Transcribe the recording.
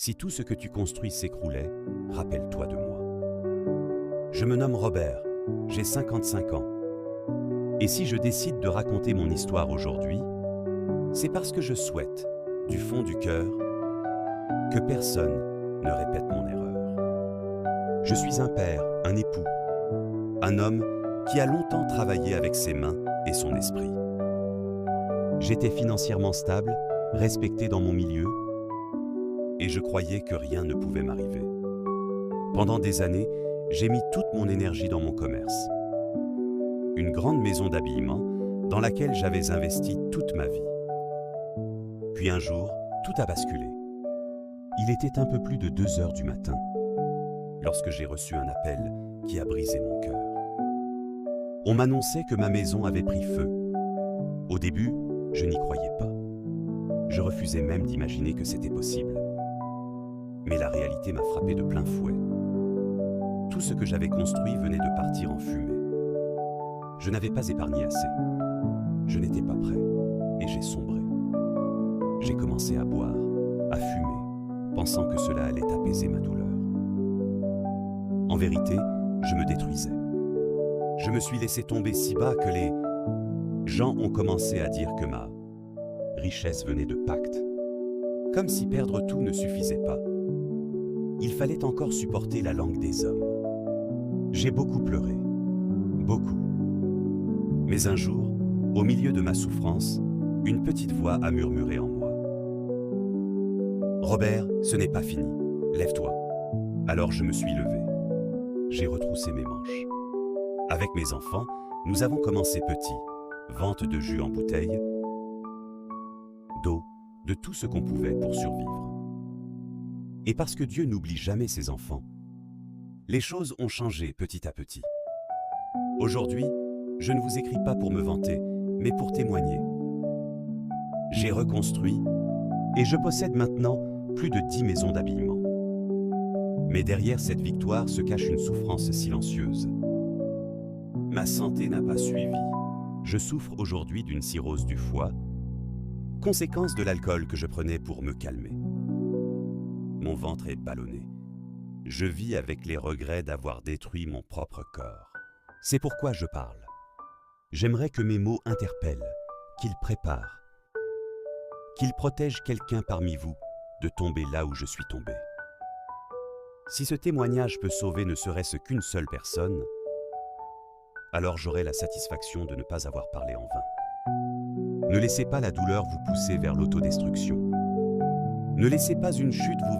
Si tout ce que tu construis s'écroulait, rappelle-toi de moi. Je me nomme Robert, j'ai 55 ans. Et si je décide de raconter mon histoire aujourd'hui, c'est parce que je souhaite, du fond du cœur, que personne ne répète mon erreur. Je suis un père, un époux, un homme qui a longtemps travaillé avec ses mains et son esprit. J'étais financièrement stable, respecté dans mon milieu, et je croyais que rien ne pouvait m'arriver. Pendant des années, j'ai mis toute mon énergie dans mon commerce. Une grande maison d'habillement dans laquelle j'avais investi toute ma vie. Puis un jour, tout a basculé. Il était un peu plus de 2 heures du matin lorsque j'ai reçu un appel qui a brisé mon cœur. On m'annonçait que ma maison avait pris feu. Au début, je n'y croyais pas. Je refusais même d'imaginer que c'était possible. Mais la réalité m'a frappé de plein fouet. Tout ce que j'avais construit venait de partir en fumée. Je n'avais pas épargné assez. Je n'étais pas prêt et j'ai sombré. J'ai commencé à boire, à fumer, pensant que cela allait apaiser ma douleur. En vérité, je me détruisais. Je me suis laissé tomber si bas que les gens ont commencé à dire que ma richesse venait de pacte. Comme si perdre tout ne suffisait pas. Il fallait encore supporter la langue des hommes. J'ai beaucoup pleuré. Beaucoup. Mais un jour, au milieu de ma souffrance, une petite voix a murmuré en moi. Robert, ce n'est pas fini. Lève-toi. Alors je me suis levé. J'ai retroussé mes manches. Avec mes enfants, nous avons commencé petit. Vente de jus en bouteille, d'eau, de tout ce qu'on pouvait pour survivre. Et parce que Dieu n'oublie jamais ses enfants, les choses ont changé petit à petit. Aujourd'hui, je ne vous écris pas pour me vanter, mais pour témoigner. J'ai reconstruit et je possède maintenant plus de 10 maisons d'habillement. Mais derrière cette victoire se cache une souffrance silencieuse. Ma santé n'a pas suivi. Je souffre aujourd'hui d'une cirrhose du foie, conséquence de l'alcool que je prenais pour me calmer. Mon ventre est ballonné. Je vis avec les regrets d'avoir détruit mon propre corps. C'est pourquoi je parle. J'aimerais que mes mots interpellent, qu'ils préparent, qu'ils protègent quelqu'un parmi vous de tomber là où je suis tombé. Si ce témoignage peut sauver ne serait-ce qu'une seule personne, alors j'aurai la satisfaction de ne pas avoir parlé en vain. Ne laissez pas la douleur vous pousser vers l'autodestruction. Ne laissez pas une chute vous